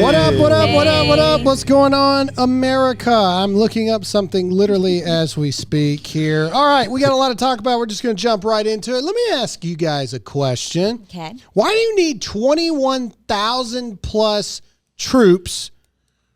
What up, what up, what up, what up? What's going on, America? I'm looking up something literally as we speak here. All right, we got a lot to talk about. We're just going to jump right into it. Let me ask you guys a question. Okay. Why do you need 21,000 plus troops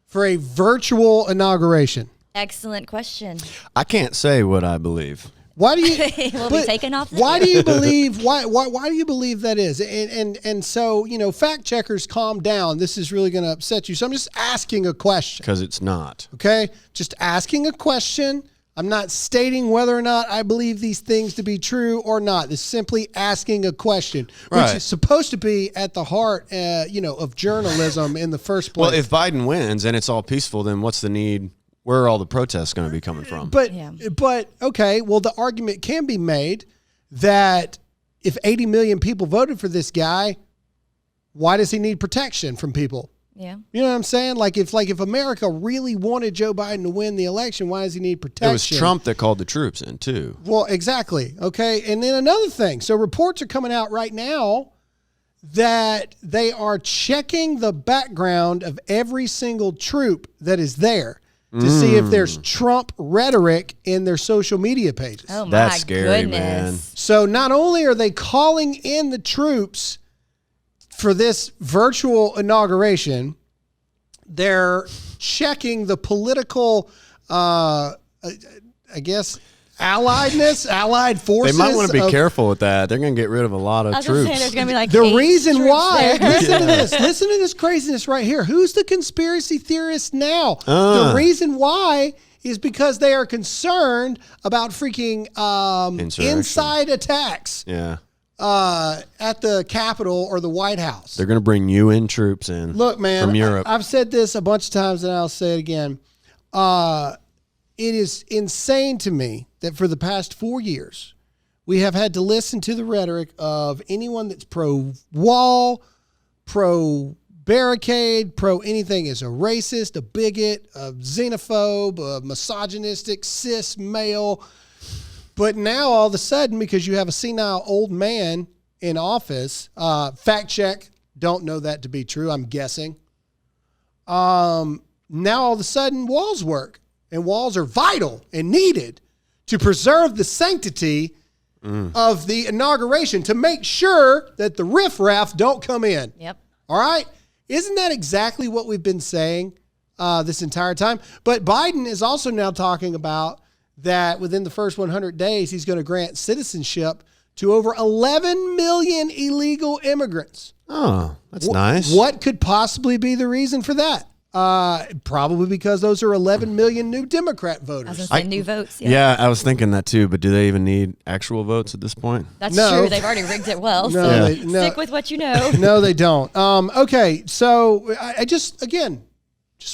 for a virtual inauguration? Excellent question. I can't say what I believe. Why do you We'll be taken off. Why do you believe why do you believe that is? And so, you know, fact checkers, calm down. This is really going to upset you. So I'm just asking a question. Because it's not. Okay? Just asking a question. I'm not stating whether or not I believe these things to be true or not. It's simply asking a question, which is supposed to be at the heart, of journalism in the first place. Well, if Biden wins and it's all peaceful, then what's the need? Where are all the protests going to be coming from? But okay, well, the argument can be made that if 80 million people voted for this guy, why does he need protection from people? Yeah. You know what I'm saying? Like if America really wanted Joe Biden to win the election, why does he need protection? It was Trump that called the troops in, too. Well, exactly. Okay. And then another thing. So reports are coming out right now that they are checking the background of every single troop that is there to see if there's Trump rhetoric in their social media pages. Oh, my That's scary, goodness. man. So not only are they calling in the troops for this virtual inauguration, they're checking the political, allied forces. They might want to be careful with that. They're going to get rid of a lot of I was troops. saying there's going to be like The 8 reason troops why, there. listen to this craziness right here. Who's the conspiracy theorist now? The reason why is because they are concerned about freaking inside attacks. Yeah. At the Capitol or the White House. They're going to bring UN troops in. Look, man, from Europe. I've said this a bunch of times and I'll say it again. It is insane to me that for the past 4 years, we have had to listen to the rhetoric of anyone that's pro-wall, pro-barricade, pro-anything is a racist, a bigot, a xenophobe, a misogynistic, cis male. But now all of a sudden, because you have a senile old man in office, fact check, don't know that to be true, I'm guessing. Now all of a sudden walls work. And walls are vital and needed to preserve the sanctity of the inauguration, to make sure that the riffraff don't come in. Yep. All right? Isn't that exactly what we've been saying this entire time? But Biden is also now talking about that within the first 100 days, he's going to grant citizenship to over 11 million illegal immigrants. Oh, that's nice. What could possibly be the reason for that? Probably because those are 11 million new Democrat voters. I was going to say new votes. Yeah, I was thinking that too, but do they even need actual votes at this point? That's No. true. They've already rigged it well. No, So stick with what you know. No, they don't. Okay, so I just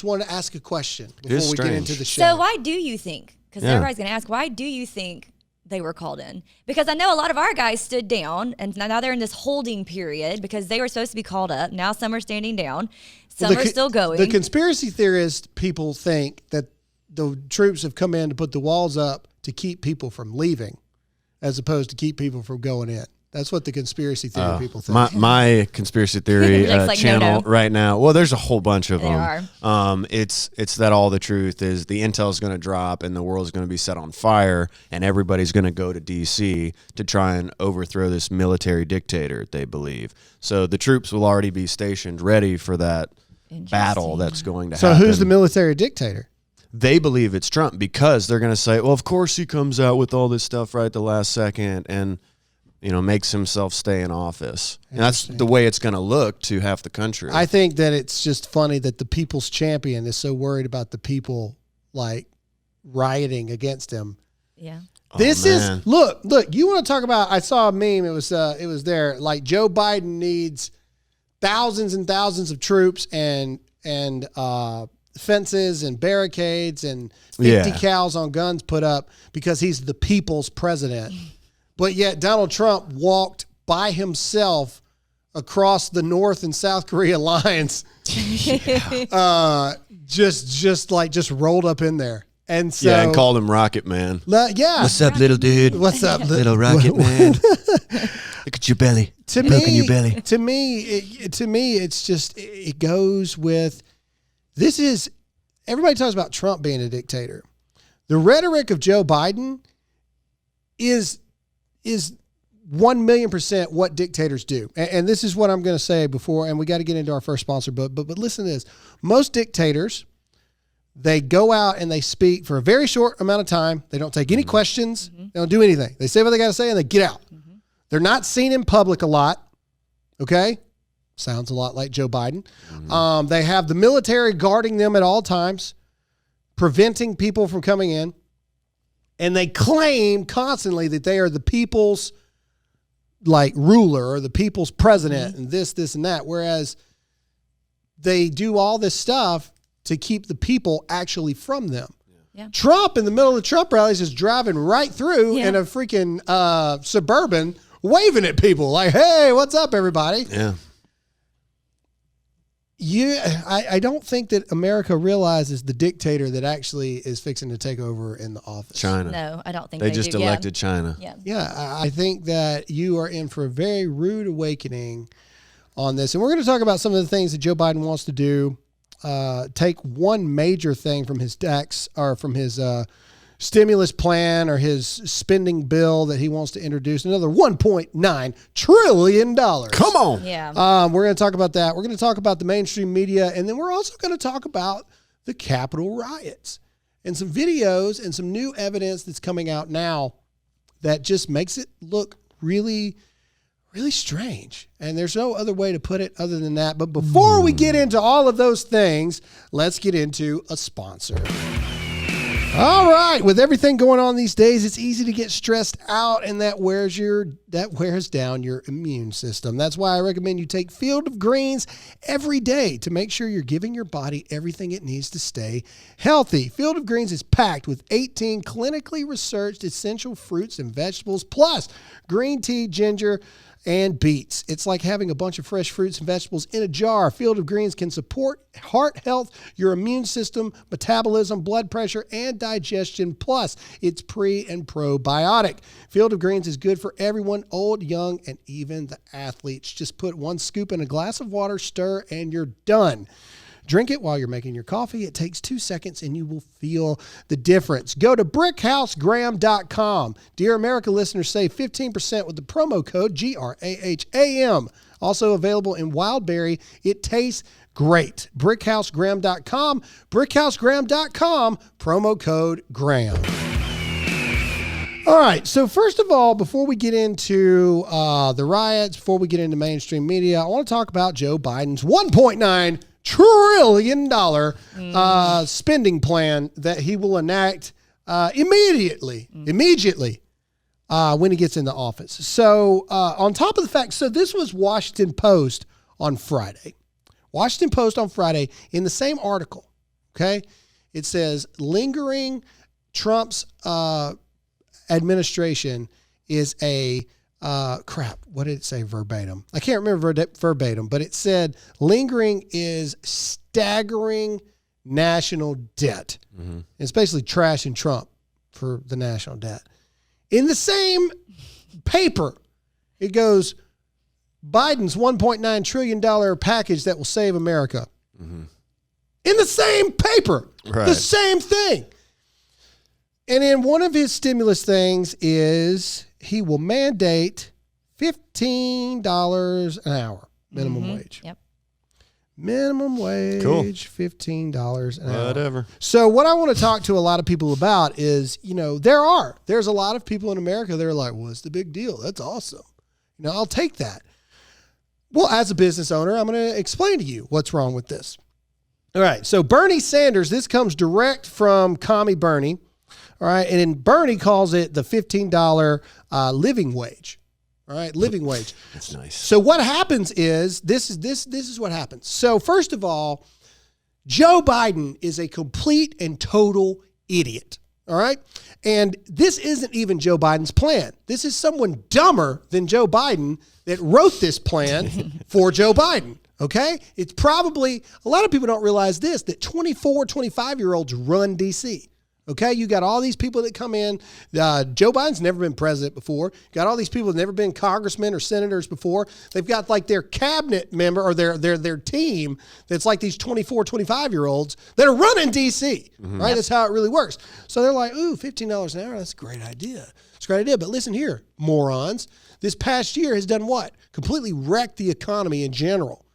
want to ask a question before we get into the show. So why do you think, because Yeah. everybody's going to ask, why do you think they were called in? Because I know a lot of our guys stood down, and now they're in this holding period because they were supposed to be called up. Now some are standing down. Some are still going. The conspiracy theorist people think that the troops have come in to put the walls up to keep people from leaving, as opposed to keep people from going in. That's what the conspiracy theory people think. My conspiracy theory Like, channel no. right now. Well, there's a whole bunch of There them. are. It's that all the truth is the intel is going to drop and the world's going to be set on fire and everybody's going to go to D.C. to try and overthrow this military dictator. They believe so. The troops will already be stationed, ready for that battle that's going to happen. So who's the military dictator? They believe it's Trump because they're going to say, well, of course he comes out with all this stuff right at the last second and makes himself stay in office. And that's the way it's going to look to half the country. I think that it's just funny that the people's champion is so worried about the people like rioting against him. Yeah. This man. is look. You want to talk about? I saw a meme. It was there. Like Joe Biden needs thousands and thousands of troops and fences and barricades and 50 cals on guns put up because he's the people's president. But yet Donald Trump walked by himself across the North and South Korea lines, just rolled up in there. And so, and called him Rocket Man. Yeah. What's up, little dude? What's up, little Rocket Man? Look at your belly. Poking your belly. To me, it's just, it goes with, this is, everybody talks about Trump being a dictator. The rhetoric of Joe Biden is 1,000,000% what dictators do. And this is what I'm going to say before, and we got to get into our first sponsor, but listen to this. Most dictators, they go out and they speak for a very short amount of time. They don't take any questions. They don't do anything. They say what they got to say and they get out. They're not seen in public a lot. Okay? Sounds a lot like Joe Biden. They have the military guarding them at all times, preventing people from coming in. And they claim constantly that they are the people's ruler or the people's president and this, and that. Whereas they do all this stuff to keep the people actually from them. Yeah. Trump in the middle of the Trump rallies is driving right through in a freaking Suburban waving at people like, hey, what's up, everybody? Yeah. I don't think that America realizes the dictator that actually is fixing to take over in the office. China. No, I don't think They just elected China. Yeah. I think that you are in for a very rude awakening on this. And we're going to talk about some of the things that Joe Biden wants to do. Take one major thing from his tax or from his stimulus plan or his spending bill that he wants to introduce, another $1.9 trillion. Come on. Yeah. We're going to talk about that. We're going to talk about the mainstream media, and then we're also going to talk about the Capitol riots and some videos and some new evidence that's coming out now that just makes it look really, really strange. And there's no other way to put it other than that. But before we get into all of those things, let's get into a sponsor. All right. With everything going on these days, it's easy to get stressed out, and that wears down your immune system. That's why I recommend you take Field of Greens every day to make sure you're giving your body everything it needs to stay healthy. Field of Greens is packed with 18 clinically researched essential fruits and vegetables, plus green tea, ginger, and beets. It's like having a bunch of fresh fruits and vegetables in a jar. Field of Greens can support heart health, your immune system, metabolism, blood pressure, and digestion. Plus, it's pre and probiotic. Field of Greens is good for everyone, old, young, and even the athletes. Just put 1 scoop in a glass of water, stir, and you're done. Drink it while you're making your coffee. It takes 2 seconds and you will feel the difference. Go to brickhousegraham.com. Dear America listeners, save 15% with the promo code GRAHAM. Also available in wild berry. It tastes great. brickhousegraham.com. brickhousegraham.com. Promo code Graham. All right. So first of all, before we get into the riots, before we get into mainstream media, I want to talk about Joe Biden's $1.9 trillion spending plan that he will enact immediately when he gets into office. So on top of the fact, so this was Washington Post on Friday. Washington Post on Friday in the same article, okay? It says lingering Trump's administration is a what did it say verbatim? I can't remember verbatim, but it said lingering is staggering national debt. It's basically trashing Trump for the national debt. In the same paper, it goes, Biden's $1.9 trillion package that will save America. In the same paper, the same thing. And in one of his stimulus things is he will mandate $15 an hour minimum wage. Yep. Minimum wage, cool. $15 an hour. Whatever. So what I want to talk to a lot of people about is, there's a lot of people in America that are like, well, what's the big deal? That's awesome. I'll take that. Well, as a business owner, I'm going to explain to you what's wrong with this. All right. So Bernie Sanders, this comes direct from Commie Bernie. All right. And then Bernie calls it the $15 living wage. All right. Living wage. That's nice. So what happens is this is what happens. So first of all, Joe Biden is a complete and total idiot. All right. And this isn't even Joe Biden's plan. This is someone dumber than Joe Biden that wrote this plan for Joe Biden. Okay. It's probably, a lot of people don't realize this, that 24, 25-year-olds run DC. Okay, you got all these people that come in. Joe Biden's never been president before. Got all these people that never been congressmen or senators before. They've got like their cabinet member or their team that's like these 24, 25-year-olds that are running D.C., right? That's how it really works. So they're like, ooh, $15 an hour, that's a great idea. It's a great idea. But listen here, morons. This past year has done what? Completely wrecked the economy in general.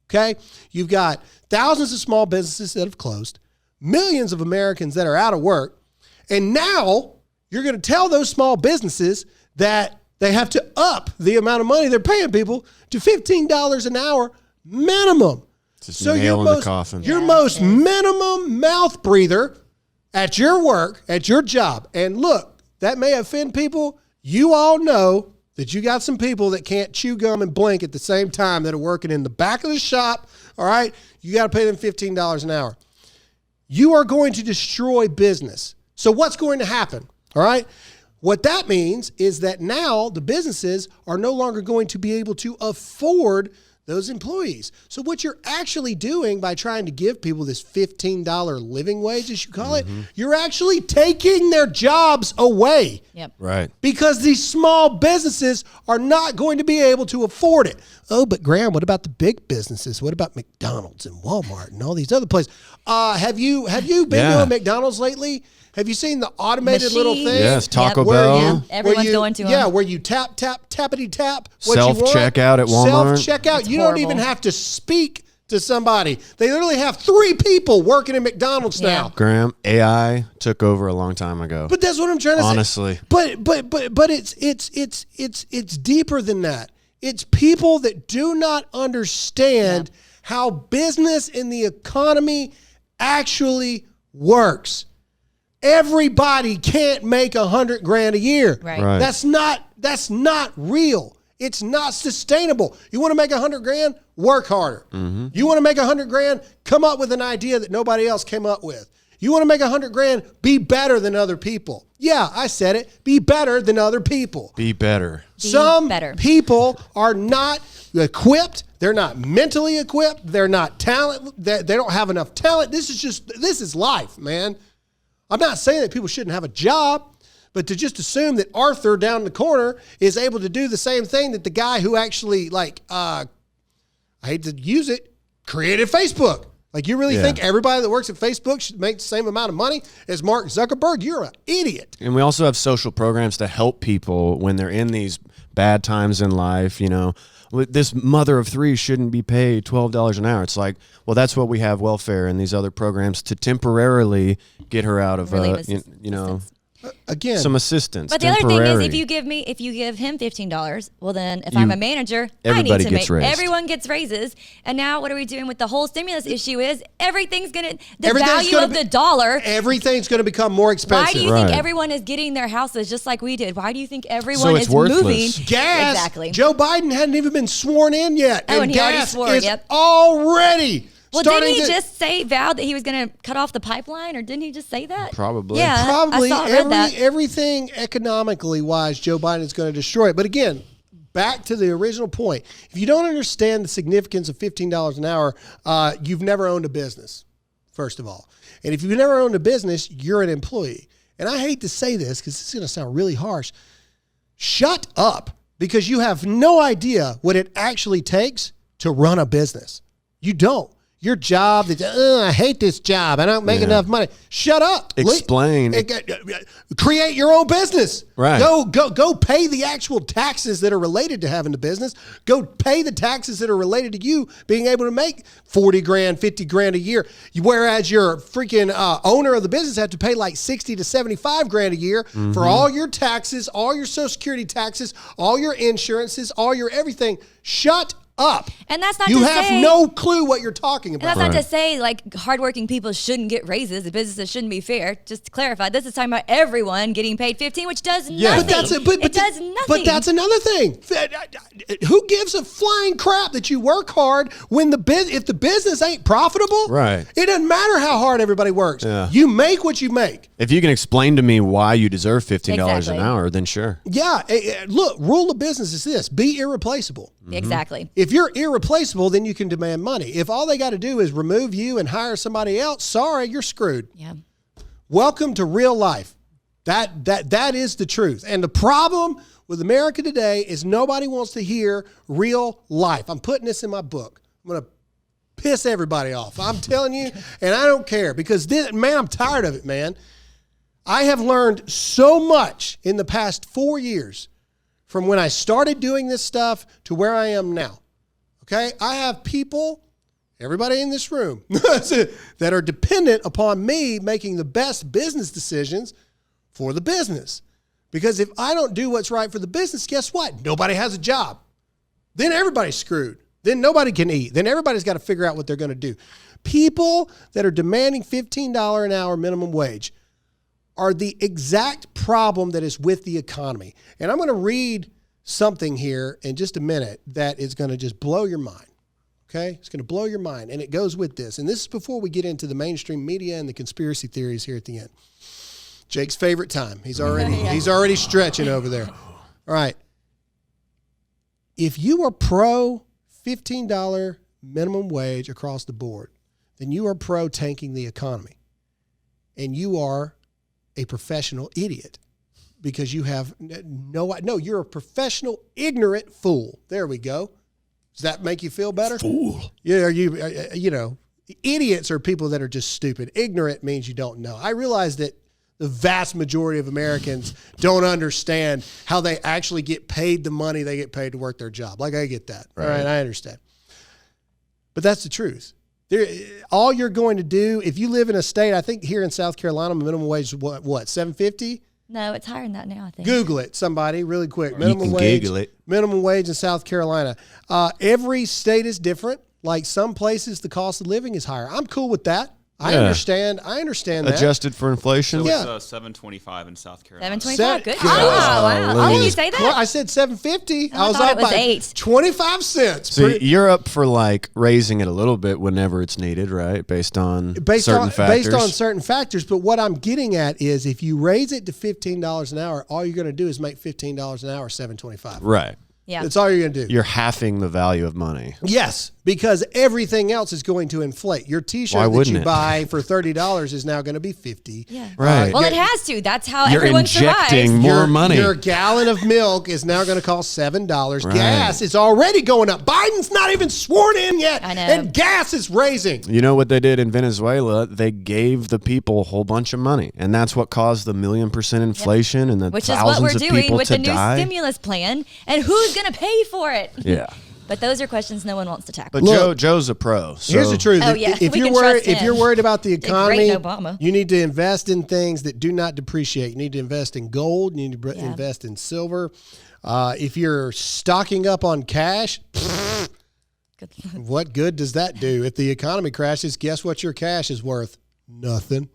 Okay? You've got thousands of small businesses that have closed, millions of Americans that are out of work, and now you're going to tell those small businesses that they have to up the amount of money they're paying people to $15 an hour minimum. Just nail in the coffin. Your most minimum mouth breather at your work, at your job. And look, that may offend people. You all know that you got some people that can't chew gum and blink at the same time that are working in the back of the shop, all right? You got to pay them $15 an hour. You are going to destroy business. So what's going to happen, all right? What that means is that now the businesses are no longer going to be able to afford those employees. So what you're actually doing by trying to give people this $15 living wage, as you call it, you're actually taking their jobs away. Yep. Right. Because these small businesses are not going to be able to afford it. Oh, but Graham, what about the big businesses? What about McDonald's and Walmart and all these other places? Have you been to a McDonald's lately? Have you seen the automated little thing? Yes, Taco Yep. Bell. Yeah, everyone's going to them. Yeah, where you tappity tap. What you want. Self-checkout at Walmart. Self-checkout. It's You horrible. don't even have to speak to somebody. They literally have 3 people working at McDonald's now. Graham, AI took over a long time ago. But that's what I'm trying to say. Honestly. But it's deeper than that. It's people that do not understand how business and the economy actually works. Everybody can't make $100,000 a year. Right. That's not real. It's not sustainable. You want to make $100,000? Work harder. You want to make $100,000? Come up with an idea that nobody else came up with. You want to make $100,000? Be better than other people. Yeah, I said it. Be better than other people. Be better. Some better. people are not equipped. They're not mentally equipped. They're not talent. They don't have enough talent. This is life, man. I'm not saying that people shouldn't have a job, but to just assume that Arthur down the corner is able to do the same thing that the guy who actually, I hate to use it, created Facebook. Like, you really think everybody that works at Facebook should make the same amount of money as Mark Zuckerberg? You're an idiot. And we also have social programs to help people when they're in these bad times in life. You know, this mother of 3 shouldn't be paid $12 an hour. It's like, well, that's what we have welfare and these other programs to temporarily get her out of, Again, some assistance. But the other thing is, if you give him $15, well, then if I'm a manager, I need to make everyone gets raises. And now what are we doing with the whole stimulus issue? Is everything's gonna value of the dollar. Everything's going to become more expensive. Why do you think everyone is getting their houses just like we did? Why do you think everyone is worthless. moving? Gas. Exactly. Joe Biden hadn't even been sworn in yet, and he already gas swore. is Yep. already. Well, didn't he just vowed that he was going to cut off the pipeline, or didn't he just say that? Probably. Yeah, Probably I read that. everything economically wise, Joe Biden is going to destroy it. But again, back to the original point. If you don't understand the significance of $15 an hour, you've never owned a business, first of all. And if you've never owned a business, you're an employee. And I hate to say this because it's going to sound really harsh. Shut up, because you have no idea what it actually takes to run a business. You don't. Your job, I hate this job. I don't make enough money. Shut up. Explain. Create your own business. Right. Go pay the actual taxes that are related to having a business. Go pay the taxes that are related to you being able to make $40,000, $50,000 a year. Whereas your freaking owner of the business have to pay like $60,000 to $75,000 a year for all your taxes, all your Social Security taxes, all your insurances, all your everything. Shut up. And that's not you to have say, no clue what you're talking about. And that's not to say like hardworking people shouldn't get raises. The businesses shouldn't be fair. Just to clarify, this is talking about everyone getting paid $15, which does nothing. It does nothing. But that's another thing. Who gives a flying crap that you work hard when if the business ain't profitable? Right. It doesn't matter how hard everybody works. Yeah. You make what you make. If you can explain to me why you deserve $15 an hour, then sure. Yeah. Look, rule of business is this: be irreplaceable. Exactly. If you're irreplaceable, then you can demand money. If all they got to do is remove you and hire somebody else, sorry, you're screwed. Yeah. Welcome to real life. That is the truth. And the problem with America today is nobody wants to hear real life. I'm putting this in my book. I'm going to piss everybody off. I'm telling you, and I don't care because I'm tired of it, man. I have learned so much in the past 4 years from when I started doing this stuff to where I am now. Okay? I have people, everybody in this room, that are dependent upon me making the best business decisions for the business. Because if I don't do what's right for the business, guess what? Nobody has a job. Then everybody's screwed. Then nobody can eat. Then everybody's got to figure out what they're going to do. People that are demanding $15 an hour minimum wage are the exact problem that is with the economy. And I'm going to read something here in just a minute that is going to just blow your mind. Okay? It's going to blow your mind. And it goes with this. And this is before we get into the mainstream media and the conspiracy theories here at the end. Jake's favorite time. He's already stretching over there. All right. If you are pro $15 minimum wage across the board, then you are pro tanking the economy. And you are a professional idiot because you have you're a professional ignorant fool. There we go. Does that make you feel better? Fool. Yeah, idiots are people that are just stupid. Ignorant means you don't know. I realize that the vast majority of Americans don't understand how they actually get paid the money they get paid to work their job. Like, I get that. Right. All right, I understand. But that's the truth. All you're going to do, if you live in a state, I think here in South Carolina, minimum wage is what, $7.50? No, it's higher than that now, I think. Google it, somebody, really quick. Minimum wage. Google it. Minimum wage in South Carolina. Every state is different. Like some places, the cost of living is higher. I'm cool with that. I understand that. Adjusted for inflation? So it's $7.25 in South Carolina. $7.25? Good. Wow. Did you say that? I said $7.50. I was up by 8. 25 cents. So you're up for like raising it a little bit whenever it's needed, right? Based on certain factors. Based on certain factors. But what I'm getting at is if you raise it to $15 an hour, all you're going to do is make $15 an hour $7.25. Right. Yeah. That's all you're going to do. You're halving the value of money. Yes, because everything else is going to inflate. Your T-shirt that you buy for $30 is now going to be $50. Yeah. Right. Well, it has to. That's how you're everyone injecting survives. more money. Your gallon of milk is now going to cost $7. Right. Gas is already going up. Biden's not even sworn in yet. I know. And gas is raising. You know what they did in Venezuela? They gave the people a whole bunch of money. And that's what caused the 1,000,000% inflation and the Which is thousands what we're of doing people with to the new die. stimulus plan. And who's going to pay for it? Yeah. But those are questions no one wants to tackle. But Look, Joe's a pro. So. Here's the truth. Oh, yeah. If We you're can worried, trust if you're him. worried about the economy, Great Obama. you need to invest in things that do not depreciate. You need to invest in gold. You need to invest in silver. If you're stocking up on cash, what good does that do? If the economy crashes, guess what your cash is worth? Nothing.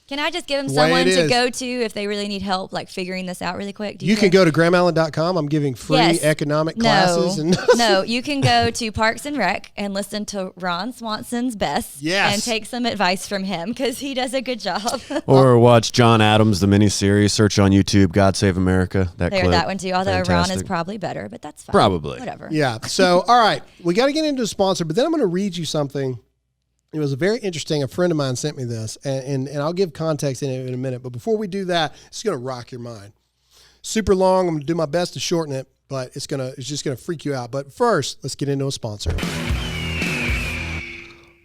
Can I just give them The way someone it to is. go to if they really need help, like figuring this out really quick? You can go to GrahamAllen.com. I'm giving free economic classes. No, you can go to Parks and Rec and listen to Ron Swanson's Best and take some advice from him because he does a good job. Or watch John Adams, the miniseries. Search on YouTube, God Save America. That one too, although Fantastic. Ron is probably better, but that's fine. Probably. Whatever. Yeah. So, all right. We got to get into a sponsor, but then I'm going to read you something. It was a very interesting. A friend of mine sent me this, and I'll give context in it in a minute. But before we do that, it's going to rock your mind. Super long. I'm going to do my best to shorten it, but it's just going to freak you out. But first, let's get into a sponsor.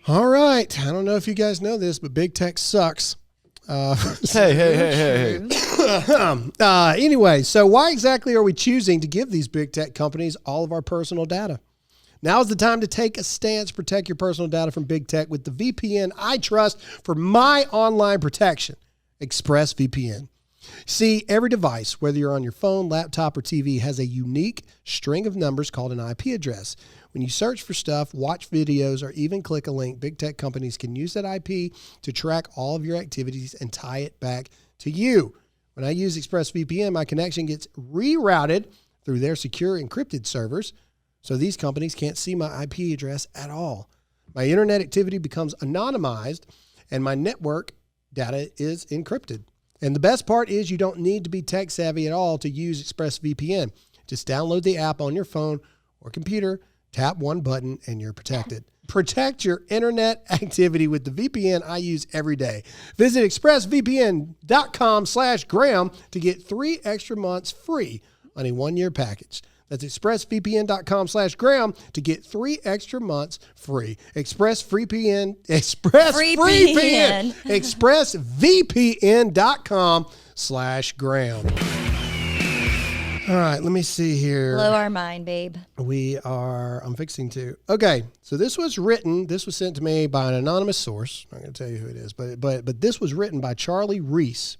All right. I don't know if you guys know this, but big tech sucks. Hey. Anyway, so why exactly are we choosing to give these big tech companies all of our personal data? Now is the time to take a stance, protect your personal data from big tech with the VPN I trust for my online protection, ExpressVPN. See, every device, whether you're on your phone, laptop, or TV, has a unique string of numbers called an IP address. When you search for stuff, watch videos, or even click a link, big tech companies can use that IP to track all of your activities and tie it back to you. When I use ExpressVPN, my connection gets rerouted through their secure encrypted servers, so these companies can't see my IP address at all. My internet activity becomes anonymized, and my network data is encrypted. And the best part is you don't need to be tech savvy at all to use ExpressVPN. Just download the app on your phone or computer, tap one button, and you're protected. Protect your internet activity with the VPN I use every day. Visit expressvpn.com/Graham to get 3 extra months free on a 1-year package. That's expressvpn.com/Graham to get 3 extra months free. expressvpn.com/Graham. All right, let me see here. Blow our mind, babe. I'm fixing to. Okay, so this was sent to me by an anonymous source. I'm not going to tell you who it is, but this was written by Charlie Reese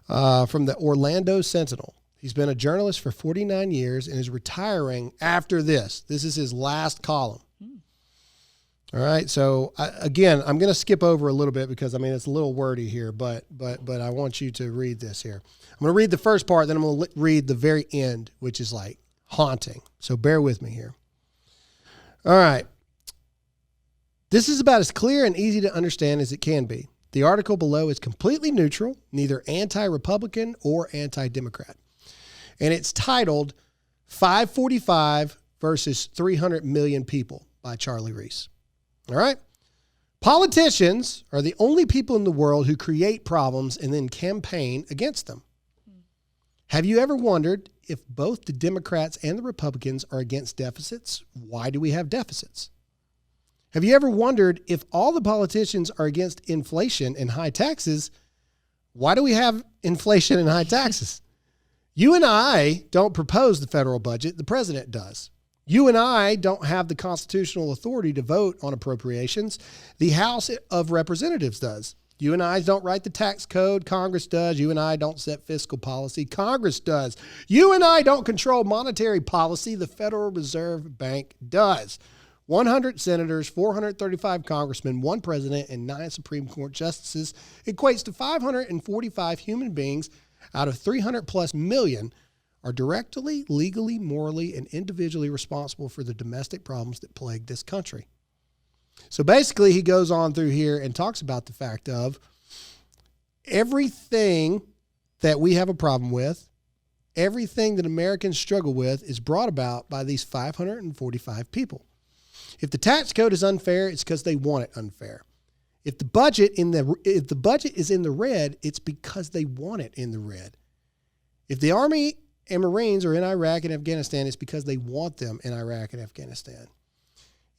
from the Orlando Sentinel. He's been a journalist for 49 years and is retiring after this. This is his last column. All right, so I'm going to skip over a little bit because, it's a little wordy here, but I want you to read this here. I'm going to read the first part, then I'm going to read the very end, which is like haunting. So bear with me here. All right. This is about as clear and easy to understand as it can be. The article below is completely neutral, neither anti-Republican or anti-Democrat. And it's titled 545 versus 300 million people by Charlie Reese. All right. Politicians are the only people in the world who create problems and then campaign against them. Have you ever wondered if both the Democrats and the Republicans are against deficits? Why do we have deficits? Have you ever wondered if all the politicians are against inflation and high taxes? Why do we have inflation and high taxes? You and I don't propose the federal budget. The president does. You and I don't have the constitutional authority to vote on appropriations. The House of Representatives does. You and I don't write the tax code. Congress does. You and I don't set fiscal policy. Congress does. You and I don't control monetary policy. The Federal Reserve Bank does. 100 senators, 435 congressmen, 1 president, and 9 Supreme Court justices equates to 545 human beings out of 300 plus million are directly, legally, morally, and individually responsible for the domestic problems that plague this country. So basically, he goes on through here and talks about the fact of everything that we have a problem with, everything that Americans struggle with is brought about by these 545 people. If the tax code is unfair, it's because they want it unfair. If the budget is in the red, it's because they want it in the red. If the Army and Marines are in Iraq and Afghanistan, it's because they want them in Iraq and Afghanistan.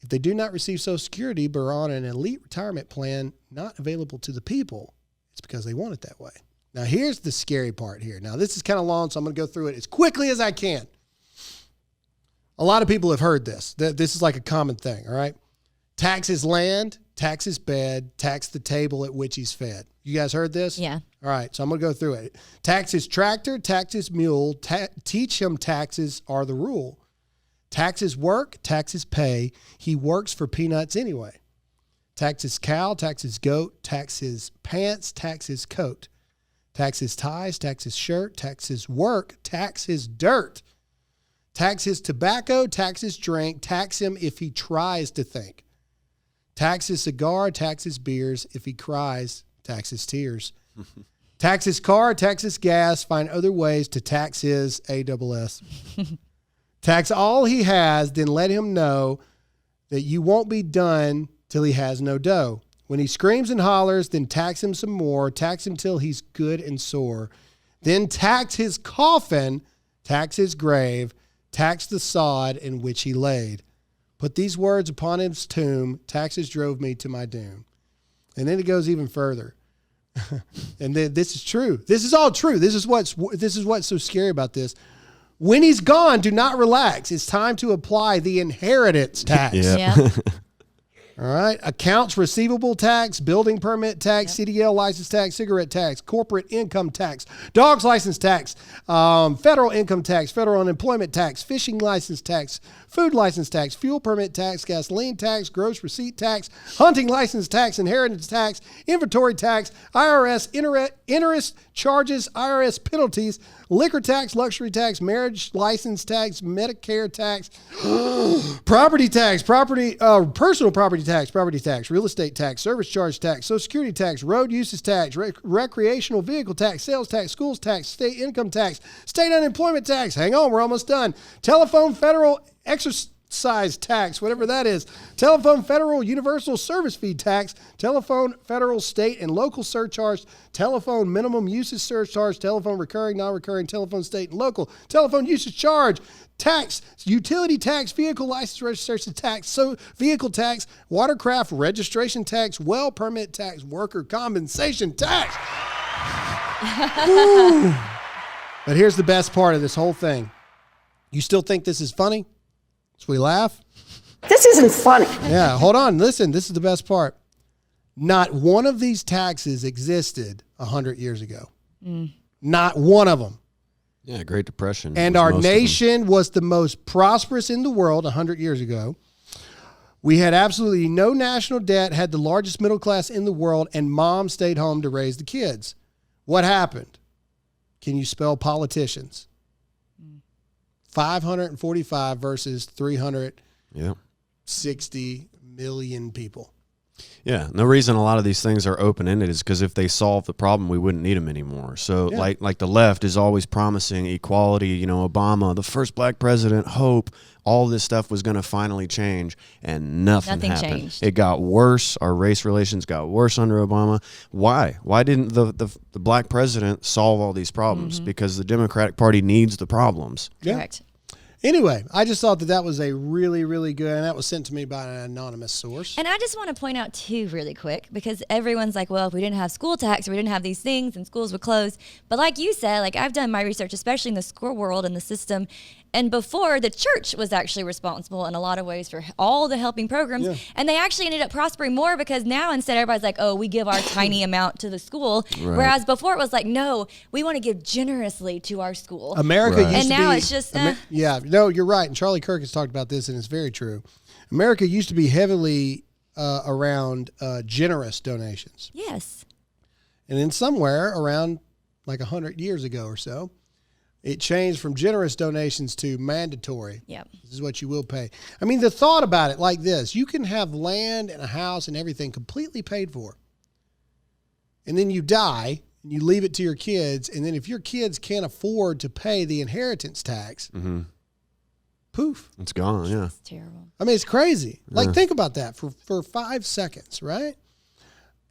If they do not receive Social Security but are on an elite retirement plan not available to the people, it's because they want it that way. Now, here's the scary part here. Now, this is kind of long, so I'm going to go through it as quickly as I can. A lot of people have heard this. This is like a common thing, all right? Tax his land, tax his bed, tax the table at which he's fed. You guys heard this? Yeah. All right, so I'm going to go through it. Tax his tractor, tax his mule, teach him taxes are the rule. Tax his work, tax his pay. He works for peanuts anyway. Tax his cow, tax his goat, tax his pants, tax his coat. Tax his ties, tax his shirt, tax his work, tax his dirt. Tax his tobacco, tax his drink, tax him if he tries to think. Tax his cigar, tax his beers. If he cries, tax his tears. Tax his car, tax his gas. Find other ways to tax his ASS. Tax all he has, then let him know that you won't be done till he has no dough. When he screams and hollers, then tax him some more. Tax him till he's good and sore. Then tax his coffin, tax his grave, tax the sod in which he laid. Put these words upon his tomb, taxes drove me to my doom. And then it goes even further. And then this is true. This is all true. This is what's so scary about this. When he's gone, do not relax. It's time to apply the inheritance tax. Yeah. All right. Accounts receivable tax, building permit tax, CDL license tax, cigarette tax, corporate income tax, dog's license tax, federal income tax, federal unemployment tax, fishing license tax, food license tax, fuel permit tax, gasoline tax, gross receipt tax, hunting license tax, inheritance tax, inventory tax, IRS interest charges, IRS penalties, liquor tax, luxury tax, marriage license tax, Medicare tax, property tax, personal property tax, real estate tax, service charge tax, Social Security tax, road uses tax, recreational vehicle tax, sales tax, schools tax, state income tax, state unemployment tax. Hang on, we're almost done. Telephone, federal excise tax, whatever that is, telephone federal universal service fee tax, telephone federal, state, and local surcharge, telephone minimum usage surcharge, telephone recurring, non-recurring, telephone state and local, telephone usage charge, tax, utility tax, vehicle license registration tax, so vehicle tax, watercraft registration tax, well permit tax, worker compensation tax. But here's the best part of this whole thing. You still think this is funny? So we laugh? This isn't funny. Yeah, hold on. Listen, this is the best part. Not one of these taxes existed 100 years ago. Not one of them. Yeah, Great Depression. And our nation was the most prosperous in the world 100 years ago. We had absolutely no national debt, had the largest middle class in the world, and mom stayed home to raise the kids. What happened? Can you spell politicians? 545 versus 360 million people. Yeah, and the reason a lot of these things are open-ended is because if they solve the problem, we wouldn't need them anymore. So like the left is always promising equality, Obama, the first black president, hope, all this stuff was going to finally change, and nothing happened. Changed. It got worse. Our race relations got worse under Obama. Why? Why didn't the black president solve all these problems? Because the Democratic Party needs the problems. Correct. Anyway, I just thought that was a really, really good, and that was sent to me by an anonymous source. And I just want to point out, too, really quick, because everyone's like, well, if we didn't have school tax or we didn't have these things and schools would close. But like you said, like I've done my research, especially in the school world and the system. And before, the church was actually responsible in a lot of ways for all the helping programs. Yeah. And they actually ended up prospering more because now instead everybody's like, oh, we give our tiny amount to the school. Right. Whereas before it was like, no, we want to give generously to our school. America used to be. And now it's just. Yeah, no, you're right. And Charlie Kirk has talked about this, and it's very true. America used to be heavily around generous donations. Yes. And then somewhere around like 100 years ago or so, it changed from generous donations to mandatory. Yep. This is what you will pay. I mean, the thought about it like this, you can have land and a house and everything completely paid for. And then you die and you leave it to your kids. And then if your kids can't afford to pay the inheritance tax, poof. It's gone, yeah. It's terrible. I mean, it's crazy. Like, think about that for 5 seconds, right?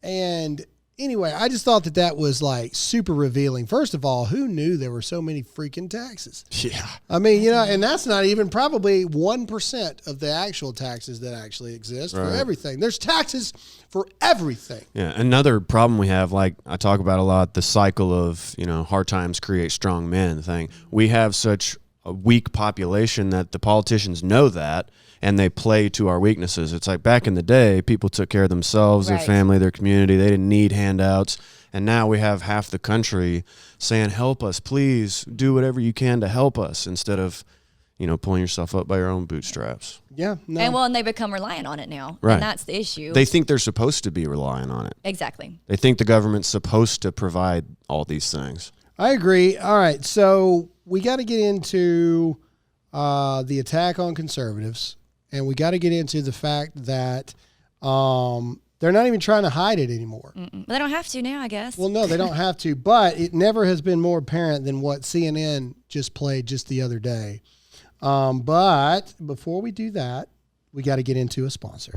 And anyway, I just thought that was like super revealing. First of all, who knew there were so many freaking taxes? Yeah. I mean, and that's not even probably 1% of the actual taxes that actually exist for everything. There's taxes for everything. Yeah. Another problem we have, like I talk about a lot, the cycle of, hard times create strong men thing. We have such a weak population that the politicians know that, and they play to our weaknesses. It's like back in the day, people took care of themselves, their family, their community. They didn't need handouts. And now we have half the country saying, help us, please do whatever you can to help us, instead of, pulling yourself up by your own bootstraps. Yeah. No. And they become reliant on it now. Right. And that's the issue. They think they're supposed to be relying on it. Exactly. They think the government's supposed to provide all these things. I agree. All right. So we got to get into the attack on conservatives. And we got to get into the fact that they're not even trying to hide it anymore. But they don't have to now, I guess. Well, no, they don't have to. But it never has been more apparent than what CNN just played just the other day. But before we do that, we got to get into a sponsor.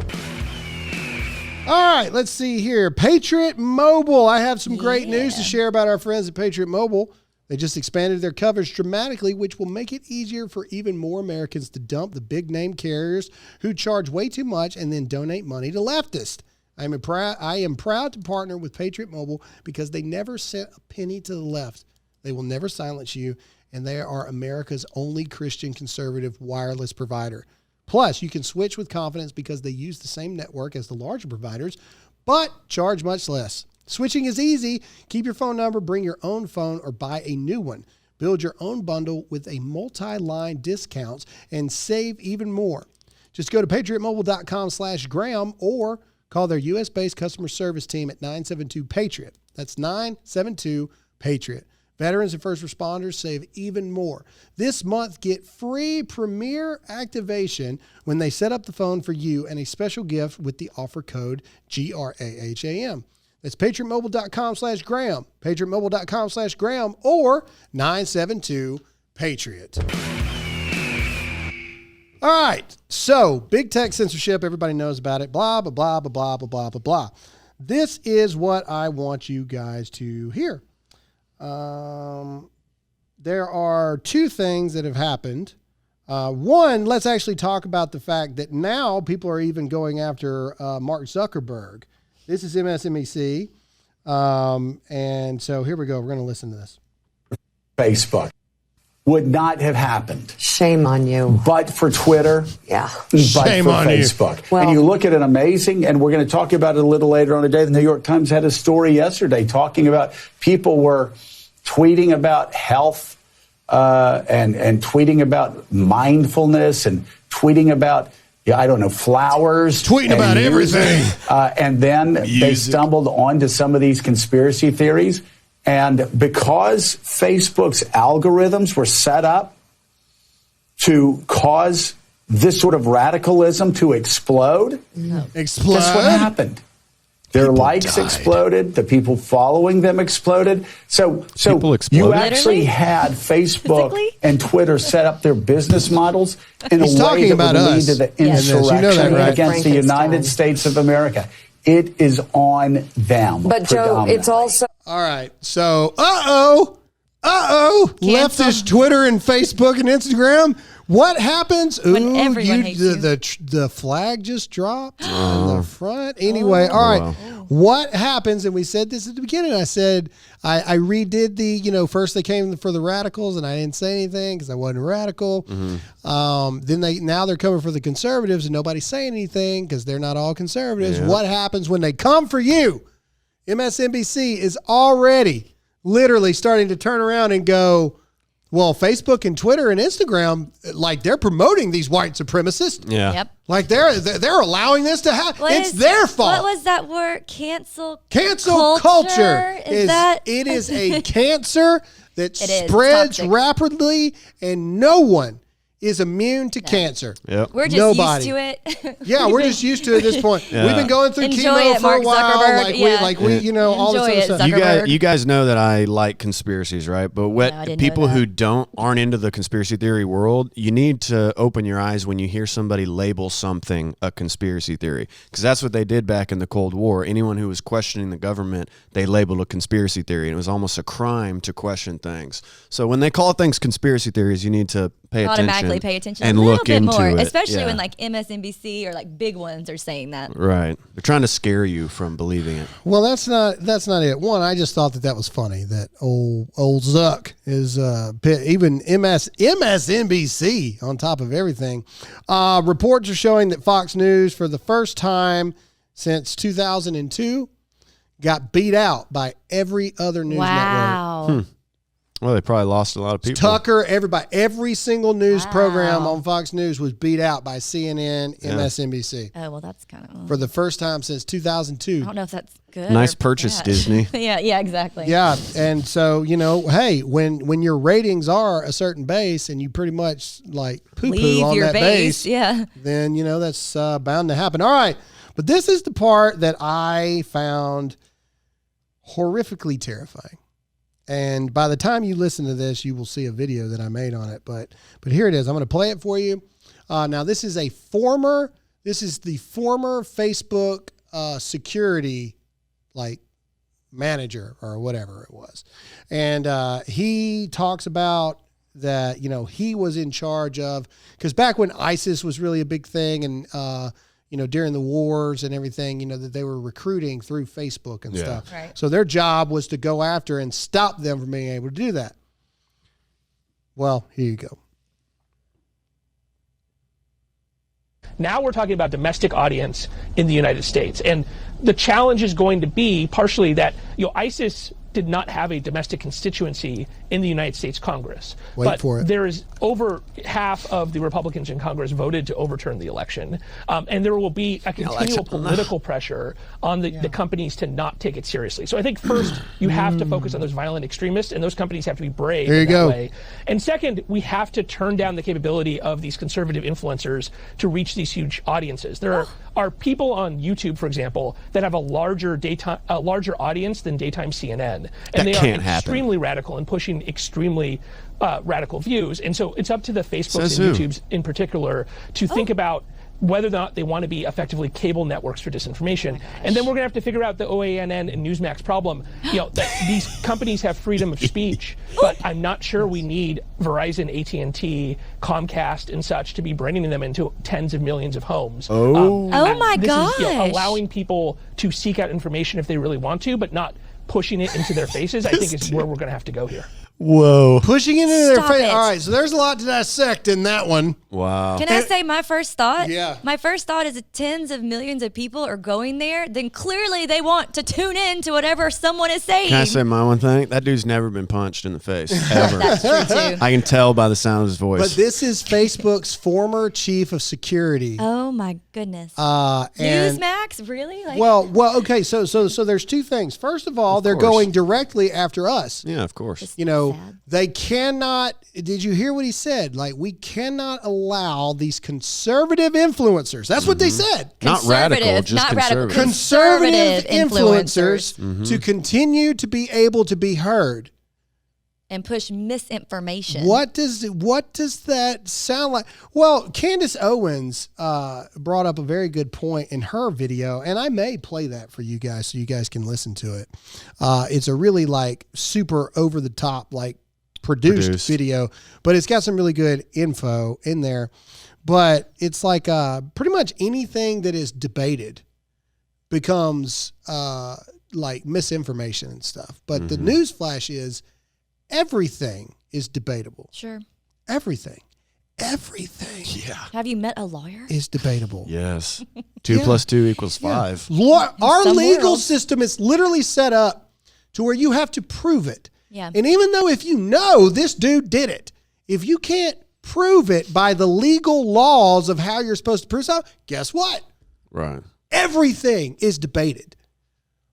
All right, let's see here. Patriot Mobile. I have some great news to share about our friends at Patriot Mobile. They just expanded their coverage dramatically, which will make it easier for even more Americans to dump the big-name carriers who charge way too much and then donate money to leftists. I am proud to partner with Patriot Mobile because they never sent a penny to the left. They will never silence you, and they are America's only Christian conservative wireless provider. Plus, you can switch with confidence because they use the same network as the larger providers, but charge much less. Switching is easy. Keep your phone number, bring your own phone, or buy a new one. Build your own bundle with a multi-line discounts and save even more. Just go to patriotmobile.com/Graham or call their U.S.-based customer service team at 972-PATRIOT. That's 972-PATRIOT. Veterans and first responders save even more. This month, get free Premier activation when they set up the phone for you and a special gift with the offer code GRAHAM. That's patriotmobile.com/Graham, patriotmobile.com/Graham, or 972-PATRIOT. All right. So big tech censorship. Everybody knows about it. Blah, blah, blah, blah, blah, blah, blah, blah, blah. This is what I want you guys to hear. There are two things that have happened. One, let's actually talk about the fact that now people are even going after Mark Zuckerberg. This is MSNBC. And so here we go. We're going to listen to this. Facebook would not have happened. Shame on you. But for Twitter, Yeah. but Shame for on you. Facebook. Well- And you look at an amazing, and we're going to talk about it a little later on today. The New York Times had a story yesterday talking about people were tweeting about health and tweeting about mindfulness and tweeting about, I don't know, flowers. Tweeting about music. everything. And then they stumbled onto some of these conspiracy theories. And because Facebook's algorithms were set up to cause this sort of radicalism to explode, Explode. guess what happened? Their likes exploded. The people following them exploded. So People exploded? you actually Literally? had Facebook Physically? and Twitter set up their business models in He's a talking way that about would lead us. to the Yes. You know that, insurrection right? against the United States of America. It is on them. But Joe, it's predominantly. also All right. So, leftist Twitter and Facebook and Instagram. What happens? When everyone hates you. The flag just dropped on the front. Anyway, all right. wow. What happens? And we said this at the beginning. I said I redid the first they came for the radicals and I didn't say anything because I wasn't radical. Then now they're coming for the conservatives and nobody's saying anything because they're not all conservatives. Yeah. What happens when they come for you? MSNBC is already literally starting to turn around and go, well, Facebook and Twitter and Instagram, like they're promoting these white supremacists. Yeah. Yep. Like they're allowing this to happen. What It's is- their fault. What was that word? Cancel Culture Is that? it is a cancer that It is. spreads Toxic. rapidly, and no one is immune to cancer. Yep. We're just Nobody. used to it. Yeah, we're just used to it at this point. Yeah. We've been going through Enjoy chemo it, for Mark a while. Zuckerberg. Like we, Yeah. all this Enjoy other it, stuff. Zuckerberg. You guys know that I like conspiracies, right? But what No, I didn't people know that. who aren't into the conspiracy theory world, you need to open your eyes when you hear somebody label something a conspiracy theory, because that's what they did back in the Cold War. Anyone who was questioning the government, they labeled a conspiracy theory, and it was almost a crime to question things. So when they call things conspiracy theories, you need to Automatically pay attention and a little look bit into more, it. especially Yeah. when like MSNBC or like big ones are saying that. Right. They're trying to scare you from believing it. Well, that's not it. One, I just thought that was funny that old Zuck is even MSNBC on top of everything. Reports are showing that Fox News, for the first time since 2002, got beat out by every other news network. Wow. Well, they probably lost a lot of people. Tucker, every single news program on Fox News was beat out by CNN, MSNBC Oh, well, that's kind of. for the first time since 2002. I don't know if that's good. Nice or purchase, bad. Disney. yeah, exactly. Yeah, and so hey, when your ratings are a certain base and you pretty much like poo poo Leave on your that base. base, Yeah. then that's bound to happen. All right, but this is the part that I found horrifically terrifying. And by the time you listen to this, you will see a video that I made on it. But here it is. I'm going to play it for you. Now this is the former Facebook security manager or whatever it was, and he talks about that he was in charge of, because back when ISIS was really a big thing and during the wars and everything, that they were recruiting through Facebook and stuff. Right. So their job was to go after and stop them from being able to do that. Well, here you go. Now we're talking about domestic audience in the United States. And the challenge is going to be partially that, ISIS did not have a domestic constituency in the United States Congress. Wait for it. There is over half of the Republicans in Congress voted to overturn the election. And there will be a continual political pressure on the companies to not take it seriously. So I think first you have to focus on those violent extremists, and those companies have to be brave There you in that go. way. And second, we have to turn down the capability of these conservative influencers to reach these huge audiences. There are people on YouTube, for example, that have a larger audience than daytime CNN. That And they can't are happen. extremely radical and pushing extremely radical views. And so it's up to the Facebooks Says and who? YouTubes in particular to think about whether or not they want to be effectively cable networks for disinformation. And then we're going to have to figure out the OANN and Newsmax problem. You know, that these companies have freedom of speech, but I'm not sure we need Verizon, AT&T, Comcast, and such to be bringing them into tens of millions of homes. Oh my this gosh. is, allowing people to seek out information if they really want to, but not pushing it into their faces, I think is where we're going to have to go here. Whoa. Pushing it into their Stop face. it. All right, so there's a lot to dissect in that one. Wow. Can I say my first thought? Yeah. My first thought is if tens of millions of people are going there, then clearly they want to tune in to whatever someone is saying. Can I say my one thing? That dude's never been punched in the face, ever. That's true too. I can tell by the sound of his voice. But this is Facebook's former chief of security. Oh my goodness. And Newsmax, really? Like, well, okay. So there's two things. First of all, they're course. going directly after us. Yeah, of course. You know, sad. they cannot. Did you hear what he said? Like, we cannot allow these conservative influencers. That's what they said. Not radical, Conservative, just not radical, conservative. Conservative influencers to continue to be able to be heard. and push misinformation. What does that sound like? Well, Candace Owens brought up a very good point in her video, and I may play that for you guys so you guys can listen to it. It's a really like super over the top like produced video, but it's got some really good info in there. But it's like pretty much anything that is debated becomes like misinformation and stuff. But the news flash is everything is debatable. Sure. Everything Yeah. Have you met a lawyer? is debatable. Yes. 2 + 2 = 5. Our some legal worlds. system is literally set up to where you have to prove it. Yeah. And even though if you know this dude did it, if you can't prove it by the legal laws of how you're supposed to prove something, guess what? Right. Everything is debated.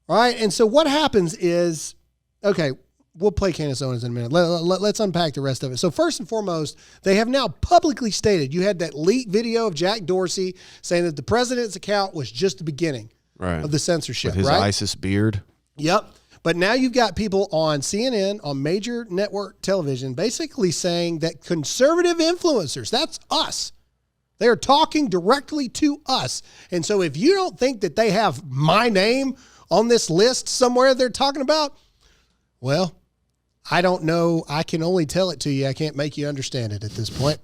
All right. And so what happens is, okay, we'll play Candace Owens in a minute. Let's unpack the rest of it. So first and foremost, they have now publicly stated, you had that leaked video of Jack Dorsey saying that the president's account was just the beginning of the censorship, With his right? ISIS beard. Yep. But now you've got people on CNN, on major network television, basically saying that conservative influencers, that's us. They are talking directly to us. And so if you don't think that they have my name on this list somewhere they're talking about, well, I don't know. I can only tell it to you. I can't make you understand it at this point.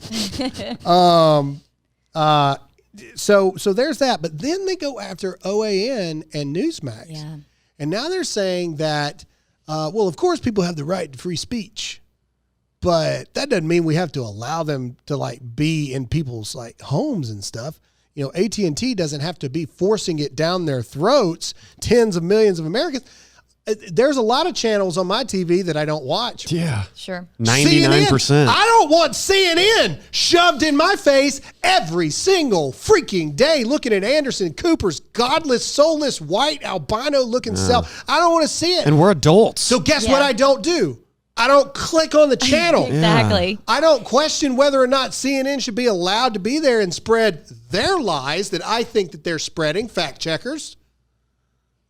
So there's that. But then they go after OAN and Newsmax. Yeah. And now they're saying that, well, of course, people have the right to free speech, but that doesn't mean we have to allow them to like be in people's like homes and stuff. You know, AT&T doesn't have to be forcing it down their throats. Tens of millions of Americans. There's a lot of channels on my TV that I don't watch. Yeah. Sure. 99%. CNN, I don't want CNN shoved in my face every single freaking day looking at Anderson Cooper's godless, soulless, white, albino looking self. I don't want to see it. And we're adults. So guess what I don't do? I don't click on the channel. Exactly. I don't question whether or not CNN should be allowed to be there and spread their lies that I think that they're spreading. Fact checkers.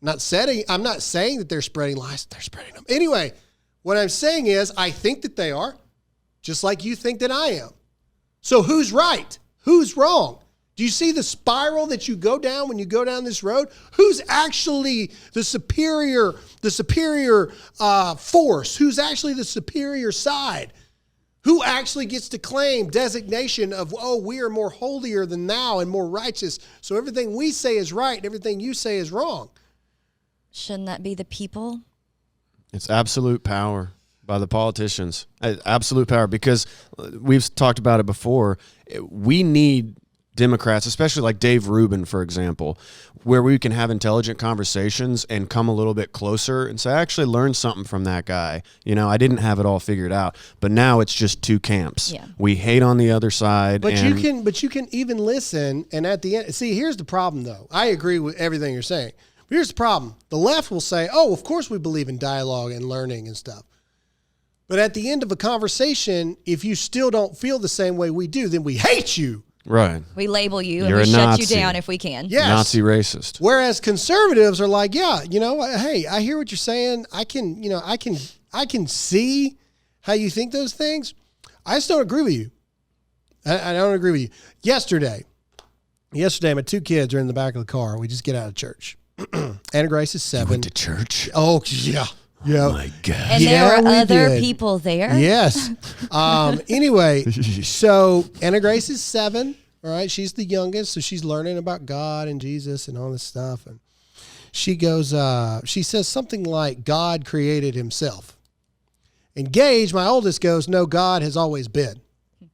I'm not saying that they're spreading lies. They're spreading them. Anyway, what I'm saying is I think that they are, just like you think that I am. So who's right? Who's wrong? Do you see the spiral that you go down when you go down this road? Who's actually the superior force? Who's actually the superior side? Who actually gets to claim designation of, oh, we are more holier than thou and more righteous, so everything we say is right and everything you say is wrong? Shouldn't that be the people? It's absolute power by the politicians. Absolute power, because we've talked about it before. We need Democrats, especially like Dave Rubin, for example, where we can have intelligent conversations and come a little bit closer and say, I actually learned something from that guy. You know, I didn't have it all figured out, but now it's just two camps. Yeah. We hate on the other side. But you can even listen, and at the end, see, here's the problem though. I agree with everything you're saying. But here's the problem. The left will say, oh, of course we believe in dialogue and learning and stuff. But at the end of a conversation, if you still don't feel the same way we do, then we hate you. Right. We label you You're and we a shut Nazi. you down if we can. Yes. Nazi racist. Whereas conservatives are like, yeah, hey, I hear what you're saying. I can see how you think those things. I just don't agree with you. I don't agree with you. Yesterday, my 2 kids are in the back of the car. We just get out of church. Anna Grace is 7. You went to church? Oh, yeah. Yeah. Oh, my God. And there were other people there. Yes. Anyway, so Anna Grace is 7. All right. She's the youngest. So she's learning about God and Jesus and all this stuff. And she goes, she says something like, God created himself. And Gage, my oldest, goes, no, God has always been.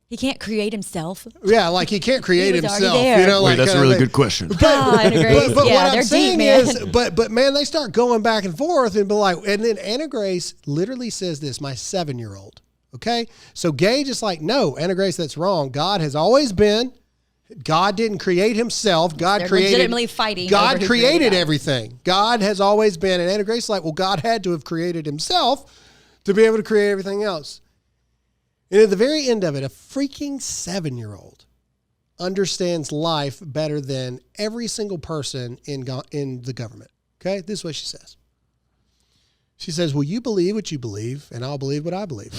He can't create himself. Yeah, like he can't create He was himself. already there. Wait, that's a really good question. God, Grace. But Yeah, what I'm they're saying deep, man. is, but man, they start going back and forth and be like, and then Anna Grace literally says this, my 7-year-old. Okay, so Gage is like, no, Anna Grace, that's wrong. God has always been. God didn't create himself. God They're created. legitimately fighting. God over who created God. everything. God has always been. And Anna Grace is like, well, God had to have created himself to be able to create everything else. And at the very end of it, a freaking 7-year-old understands life better than every single person in the government. Okay? This is what she says. She says, well, you believe what you believe, and I'll believe what I believe.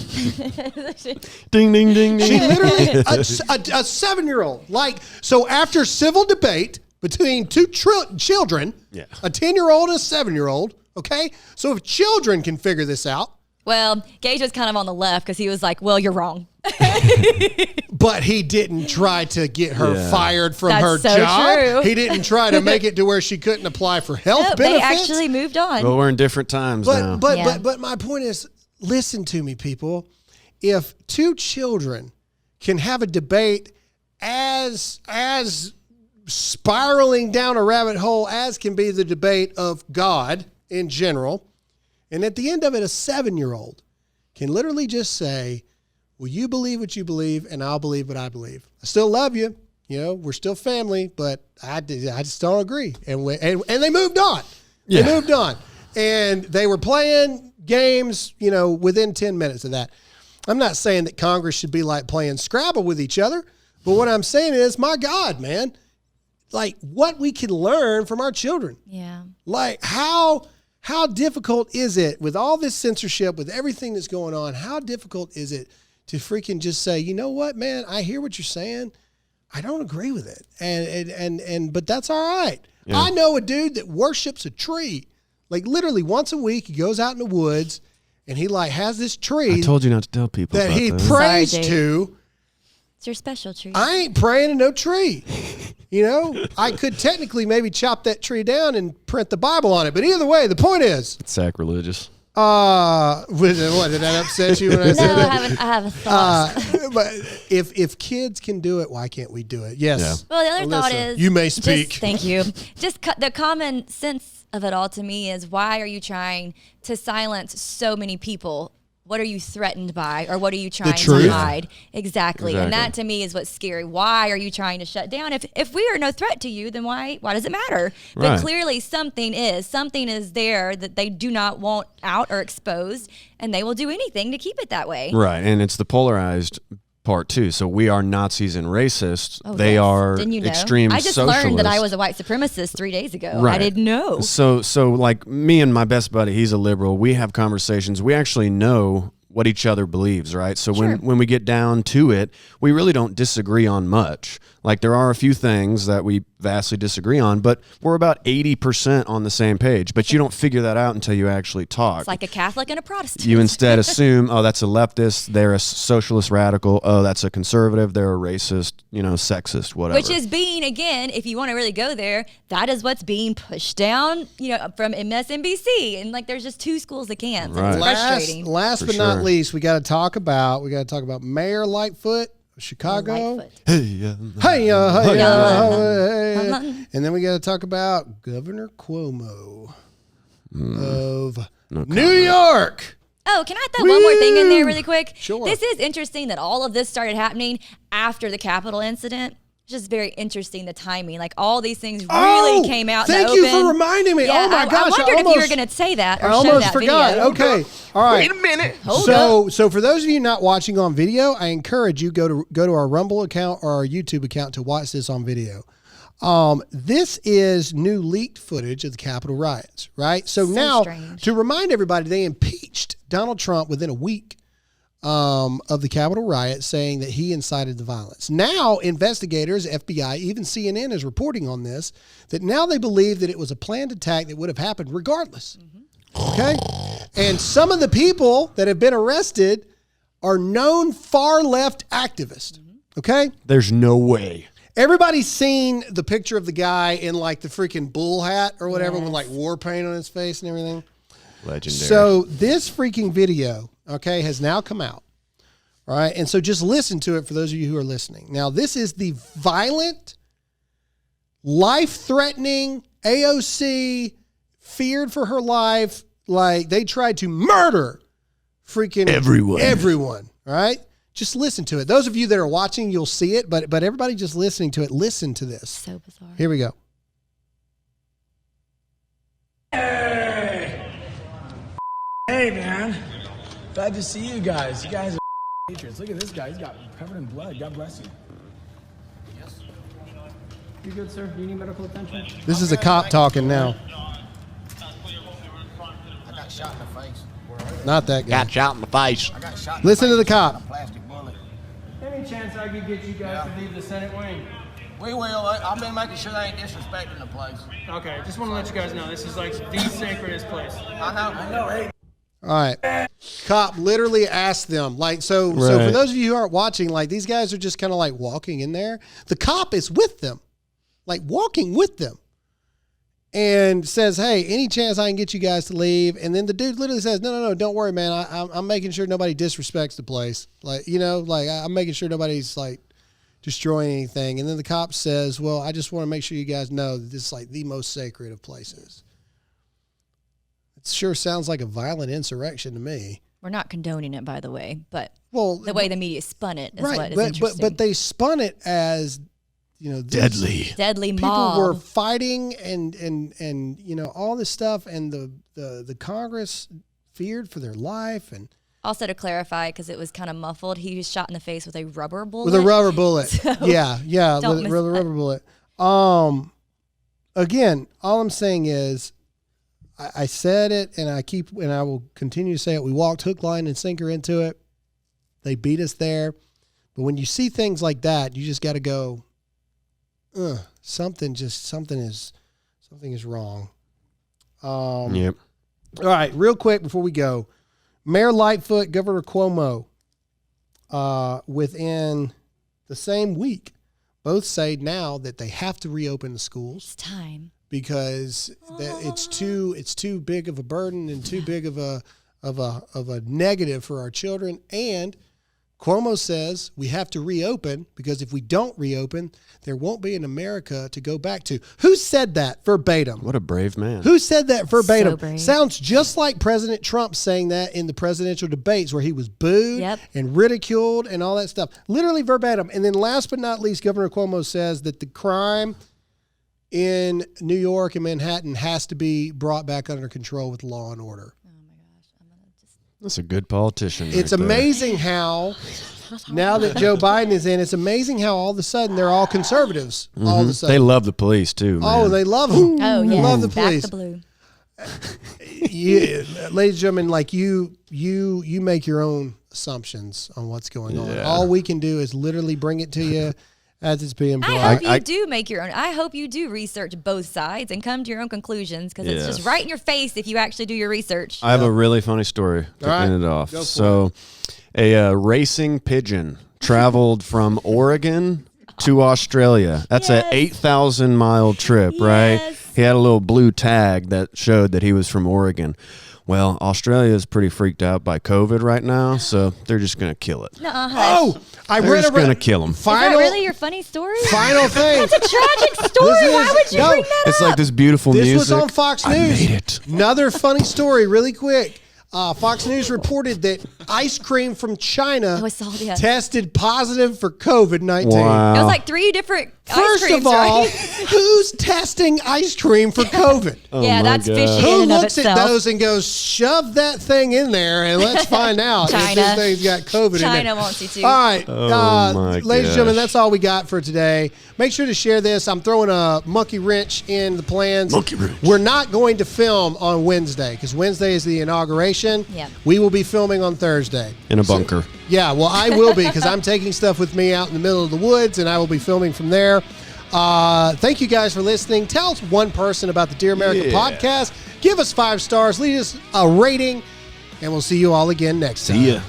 Ding, ding, ding, ding. She literally, a 7-year-old. Like, so after civil debate between 2 children, a 10-year-old and a 7-year-old, okay? So if children can figure this out. Well, Gage was kind of on the left because he was like, well, you're wrong. But he didn't try to get her fired from That's her so job. true. He didn't try to make it to where she couldn't apply for health No, benefits. they actually moved on. Well, we're in different times now. But my point is, listen to me, people. If 2 children can have a debate as spiraling down a rabbit hole as can be the debate of God in general, and at the end of it, a 7-year-old can literally just say, well, you believe what you believe, and I'll believe what I believe. I still love you. You know, we're still family, but I just don't agree. And they moved on. Yeah. They moved on. And they were playing games, within 10 minutes of that. I'm not saying that Congress should be like playing Scrabble with each other, but what I'm saying is, my God, man, like what we can learn from our children. Yeah. Like how difficult is it with all this censorship, with everything that's going on, how difficult is it to freaking just say, you know what, man, I hear what you're saying. I don't agree with it. But that's all right. Yeah. I know a dude that worships a tree. Like literally once a week, he goes out in the woods and he like has this tree. I told you not to tell people that about he this. prays Sorry, to. It's your special tree. I ain't praying to no tree. I could technically maybe chop that tree down and print the Bible on it. But either way, the point is. It's sacrilegious. What did that upset you when I said that? I have a thought. But if kids can do it, why can't we do it? Yes. Yeah. Well, the other Alyssa, thought is, you may speak. Thank you. Just the common sense of it all to me is, why are you trying to silence so many people? What are you threatened by, or what are you trying to hide? Exactly. And that to me is what's scary. Why are you trying to shut down? If we are no threat to you, then why does it matter? Right. But clearly something is there that they do not want out or exposed, and they will do anything to keep it that way. Right. And it's the polarized part too. So we are Nazis and racists. They are extreme I just socialists. learned that I was a white supremacist 3 days ago. Right. I didn't know. So like me and my best buddy, he's a liberal. We have conversations. We actually know what each other believes, right? So when we get down to it, we really don't disagree on much. Like there are a few things that we vastly disagree on, but we're about 80% on the same page. But you don't figure that out until you actually talk. It's like a Catholic and a Protestant. You instead assume, oh, that's a leftist, they're a socialist radical, oh, that's a conservative, they're a racist, sexist, whatever. Which is being, again, if you want to really go there, that is what's being pushed down, from MSNBC. And like there's just 2 schools of camps. Right. It's frustrating. Last but not least, we got to talk about Mayor Lightfoot of Chicago. Hey, and then we got to talk about Governor Cuomo of New York. Oh, can I throw one more thing in there really quick? Sure. This is interesting that all of this started happening after the Capitol incident. just very interesting, the timing. Like, all these things really came out in the open. Thank you for reminding me. Yeah, oh, my gosh. I wondered if you were going to say that or I show almost that forgot. video. Okay. All right. Wait a minute. So for those of you not watching on video, I encourage you go to our Rumble account or our YouTube account to watch this on video. This is new leaked footage of the Capitol riots, right? So now, strange. to remind everybody, they impeached Donald Trump within a week of the Capitol riot, saying that he incited the violence. Now, investigators, FBI, even CNN is reporting on this, that now they believe that it was a planned attack that would have happened regardless. Okay? And some of the people that have been arrested are known far left activists. Okay? There's no way. Everybody's seen the picture of the guy in like the freaking bull hat or whatever with like war paint on his face and everything. Legendary. So this freaking video, okay, has now come out. All right. And so just listen to it for those of you who are listening. Now, this is the violent, life-threatening AOC, feared for her life. Like, they tried to murder freaking everyone. All right. Just listen to it. Those of you that are watching, you'll see it, but everybody just listening to it, listen to this. So bizarre. Here we go. Hey, man. Glad to see you guys. You guys are patriots. Look at this guy. He's got covered in blood. God bless you. Yes. You good, sir? Do you need medical attention? This is a cop talking now. I got shot in the face. Not that guy. Got shot in the face. I got shot in Listen the to face the cop. with a plastic bullet. Any chance I could get you guys to leave the Senate wing? We will. I've been making sure they ain't disrespecting the place. Okay, just want to let you guys know this is like the sacredest place. I know. Hey. All right. Cop literally asked them, like, so for those of you who aren't watching, like, these guys are just kind of like walking in there. The cop is with them, like walking with them, and says, hey, any chance I can get you guys to leave? And then the dude literally says, no, don't worry, man. I'm making sure nobody disrespects the place. Like, you know, like, I'm making sure nobody's like destroying anything. And then the cop says, well, I just want to make sure you guys know that this is like the most sacred of places. Sure sounds like a violent insurrection to me. We're not condoning it, by the way, but the way the media spun it is what is but, interesting. But they spun it as, you know, deadly people mob. were fighting and you know, all this stuff, and the Congress feared for their life. And also, to clarify, because it was kind of muffled, he was shot in the face with a rubber bullet. With a rubber bullet, So yeah, don't with miss a rubber bullet. Again, all I'm saying is, I said it, and I will continue to say it. We walked hook, line, and sinker into it. They beat us there. But when you see things like that, you just got to go, something is wrong. Yep. All right, real quick before we go, Mayor Lightfoot, Governor Cuomo, within the same week, both say now that they have to reopen the schools. It's time. Because it's too big of a burden and too big of a negative for our children. And Cuomo says we have to reopen, because if we don't reopen, there won't be an America to go back to. Who said that verbatim? What a brave man. Who said that verbatim? So brave. Sounds just like President Trump saying that in the presidential debates, where he was booed and ridiculed and all that stuff. Literally verbatim. And then last but not least, Governor Cuomo says that the crime in New York and Manhattan has to be brought back under control with law and order. Oh my gosh. That's a good politician. It's amazing how, now that Joe Biden is in, it's amazing how all of a sudden they're all conservatives. Mm-hmm. All of a sudden. They love the police too, man. Oh, they love them. Oh, yeah. They love the police. Back the blue. Yeah, ladies and gentlemen, like you make your own assumptions on what's going on. All we can do is literally bring it to you as it's being brought. I hope you do make your own. I hope you do research both sides and come to your own conclusions, because it's just right in your face if you actually do your research. I have a really funny story to end it off. So, a racing pigeon traveled from Oregon to Australia. That's an 8,000-mile trip, right? He had a little blue tag that showed that he was from Oregon. Well, Australia is pretty freaked out by COVID right now, so they're just going to kill it. Oh, I They're read just going to kill him. Is that really your funny story? Final thing. That's a tragic story. Why would you bring that It's up? like this beautiful This music. was on Fox News. I made it. Another funny story, really quick. Fox News reported that ice cream from China that. tested positive for COVID-19. Wow. It was like 3 different ice creams, First of all, right? who's testing ice cream for COVID? Yeah, that's fishy Who in and of looks at itself. those and goes, shove that thing in there and let's find out if this thing's got COVID in there. China wants you to. All right. my ladies and gentlemen, gosh. that's all we got for today. Make sure to share this. I'm throwing a monkey wrench in the plans. Monkey wrench. We're not going to film on Wednesday because Wednesday is the inauguration. Yeah. We will be filming on Thursday. In a bunker. Yeah, well, I will be because I'm taking stuff with me out in the middle of the woods, and I will be filming from there. Thank you guys for listening. Tell us one person about the Dear America podcast. Give us 5 stars. Leave us a rating, and we'll see you all again next time. See ya.